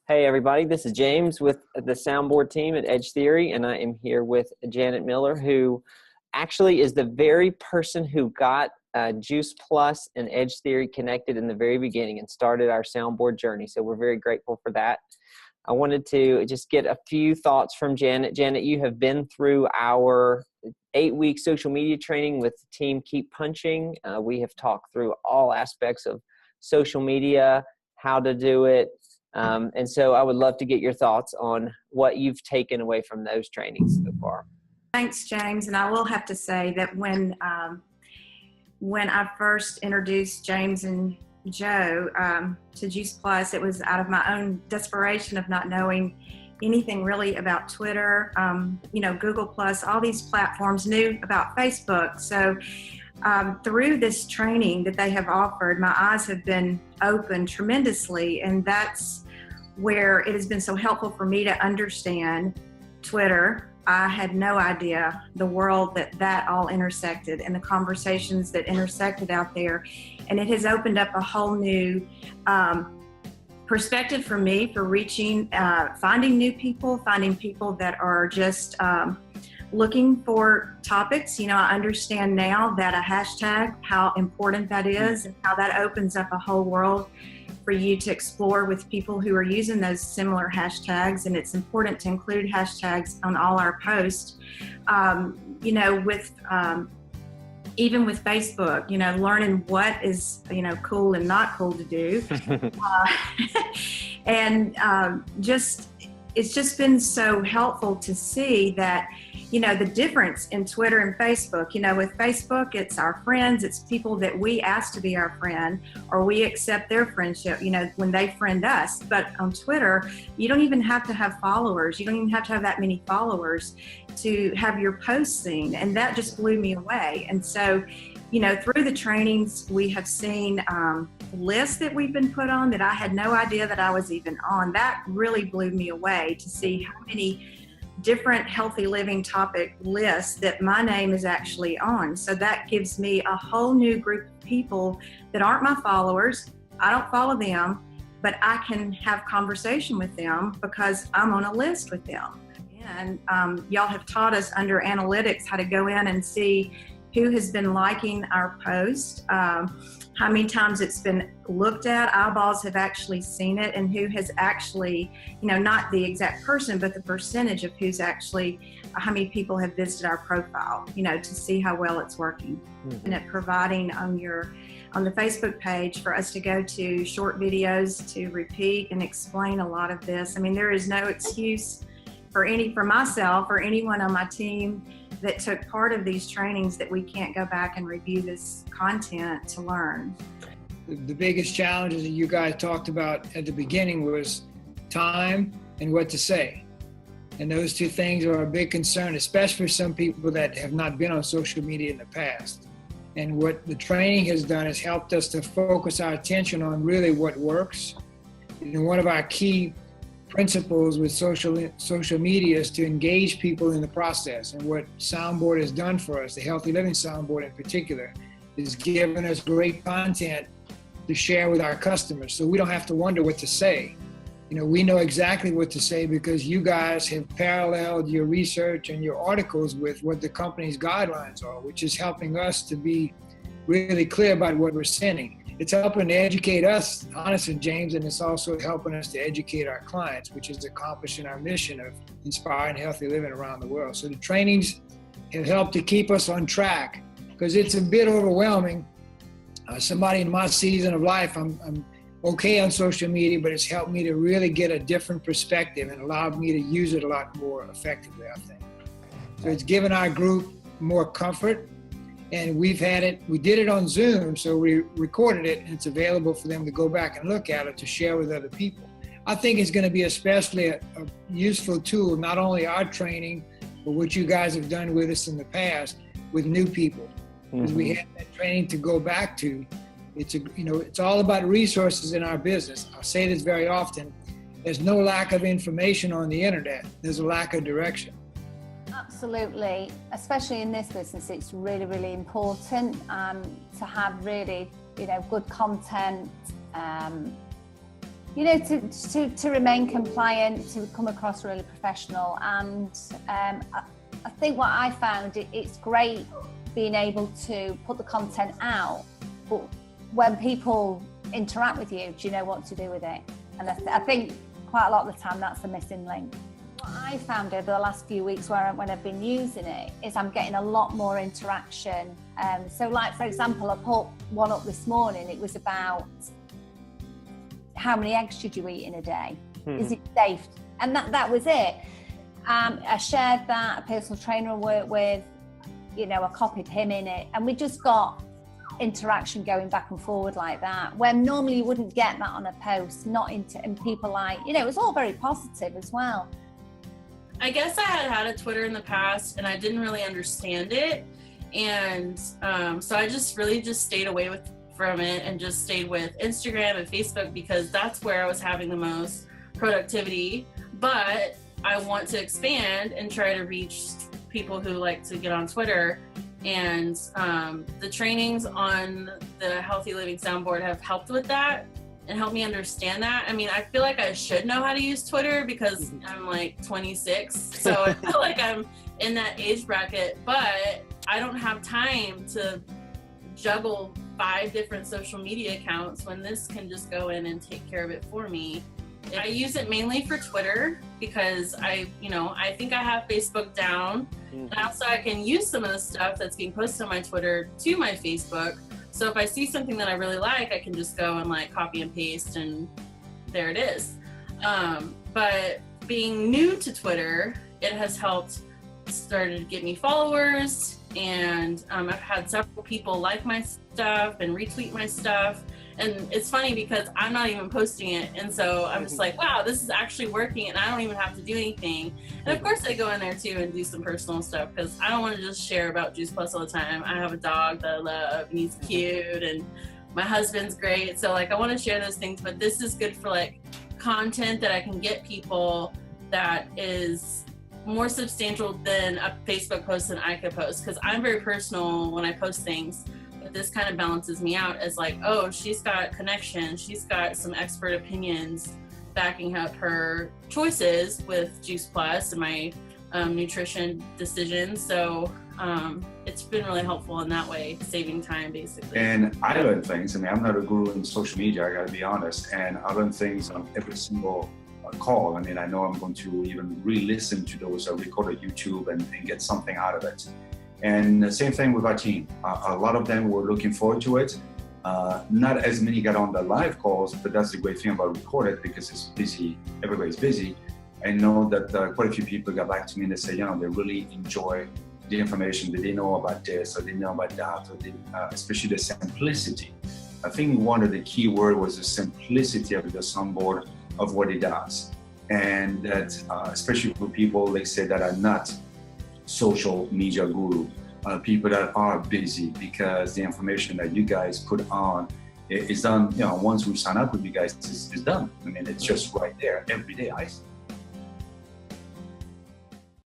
Hey everybody, this is James with the Soundboard team at Edge Theory, and I am here with Janet Miller, who actually is the very person who got Juice Plus and Edge Theory connected in the very beginning and started our Soundboard journey. So we're very grateful for that. I wanted to just get a few thoughts from Janet. Janet, you have been through our 8-week social media training with the team Keep Punching. We have talked through all aspects of social media, how to do it. And so I would love to get your thoughts on what you've taken away from those trainings so far. Thanks, James. And I will have to say that when I first introduced James and Joe to Juice Plus, it was out of my own desperation of not knowing anything really about Twitter, Google Plus, all these platforms, knew about Facebook. So through this training that they have offered, my eyes have been opened tremendously, and that's where it has been so helpful for me to understand Twitter. I had no idea the world that all intersected and the conversations that intersected out there, and it has opened up a whole new perspective for me for reaching, finding new people, finding people that are just looking for topics. I understand now that a hashtag, how important that is, and how that opens up a whole world for you to explore with people who are using those similar hashtags. And it's important to include hashtags on all our posts. Even with Facebook, learning what is, cool and not cool to do. It's just been so helpful to see that, the difference in Twitter and Facebook. With Facebook, it's our friends, it's people that we ask to be our friend, or we accept their friendship, when they friend us. But on Twitter, you don't even have to have followers. You don't even have to have that many followers to have your posts seen. And that just blew me away. And so, through the trainings, we have seen lists that we've been put on that I had no idea that I was even on. That really blew me away to see how many different healthy living topic lists that my name is actually on. So that gives me a whole new group of people that aren't my followers. I don't follow them, but I can have conversation with them because I'm on a list with them. And y'all have taught us under analytics how to go in and see who has been liking our post, how many times it's been looked at, eyeballs have actually seen it, and who has actually, not the exact person, but the percentage of who's actually, how many people have visited our profile, to see how well it's working. Mm-hmm. And it providing on the Facebook page for us to go to short videos to repeat and explain a lot of this. There is no excuse for myself or anyone on my team that took part of these trainings that we can't go back and review this content to learn. The biggest challenges that you guys talked about at the beginning was time and what to say. And those two things are a big concern, especially for some people that have not been on social media in the past. And what the training has done is helped us to focus our attention on really what works. One of our key principles with social media is to engage people in the process. And what Soundboard has done for us, the Healthy Living Soundboard in particular, is given us great content to share with our customers. So we don't have to wonder what to say. We know exactly what to say because you guys have paralleled your research and your articles with what the company's guidelines are, which is helping us to be really clear about what we're sending. It's helping to educate us, honestly, James, and it's also helping us to educate our clients, which is accomplishing our mission of inspiring healthy living around the world. So the trainings have helped to keep us on track because it's a bit overwhelming. Somebody in my season of life, I'm okay on social media, but it's helped me to really get a different perspective and allowed me to use it a lot more effectively, I think. So it's given our group more comfort. And we did it on Zoom, so we recorded it, and it's available for them to go back and look at it to share with other people. I think it's going to be especially a useful tool, not only our training, but what you guys have done with us in the past with new people. Because we have that training to go back to. It's all about resources in our business. I say this very often. There's no lack of information on the internet. There's a lack of direction. Absolutely, especially in this business, it's really, really important to have really, good content You know, to remain compliant, to come across really professional. And I think what I found, it's great being able to put the content out, but when people interact with you, do you know what to do with it? And I think quite a lot of the time that's the missing link. What I found over the last few weeks when I've been using it is I'm getting a lot more interaction. So like, for example, I put one up this morning. It was about how many eggs should you eat in a day? Is it safe? And that was it. I shared that, a personal trainer I work with, you know, I copied him in it, and we just got interaction going back and forward like that, where normally you wouldn't get that on a post, and people like, you know, it was all very positive as well. I guess I had a Twitter in the past and I didn't really understand it. And so I just stayed away from it and just stayed with Instagram and Facebook, because that's where I was having the most productivity. But I want to expand and try to reach people who like to get on Twitter. And the trainings on the Healthy Living Soundboard have helped with that and helped me understand that. I mean, I feel like I should know how to use Twitter because I'm like 26, so I feel like I'm in that age bracket, but I don't have time to juggle 5 different social media accounts when this can just go in and take care of it for me. I use it mainly for Twitter because I think I have Facebook down. And also I can use some of the stuff that's being posted on my Twitter to my Facebook. So if I see something that I really like, I can just go and like copy and paste and there it is. But being new to Twitter, it has started to get me followers, and I've had several people like my stuff and retweet my stuff. And it's funny because I'm not even posting it, and so I'm just like, wow, this is actually working, and I don't even have to do anything. And of course I go in there too and do some personal stuff, because I don't want to just share about Juice Plus all the time. I have a dog that I love, and he's cute, and my husband's great, so like I want to share those things. But this is good for like content that I can get people that is more substantial than a Facebook post than I could post, because I'm very personal when I post things. But this kind of balances me out as like, oh, she's got connection, she's got some expert opinions backing up her choices with Juice Plus and my nutrition decisions. So it's been really helpful in that way, saving time basically. And I learn things. I mean, I'm not a guru in social media, I gotta be honest. And I learn things on every single call. I mean, I know I'm going to even re-listen to those recorded YouTube and get something out of it. And the same thing with our team. A lot of them were looking forward to it. Not as many got on the live calls, but that's the great thing about recorded, because it's busy, everybody's busy. I know that quite a few people got back to me and they say, you know, they really enjoy the information. They didn't know about this, or they didn't know about that, or especially the simplicity. I think one of the key words was the simplicity of the Soundboard, of what it does. And that, especially for people, like say, that are not social media guru, people that are busy, because the information that you guys put on is done, you know, once we sign up with you guys, it's done. I mean, it's just right there every day.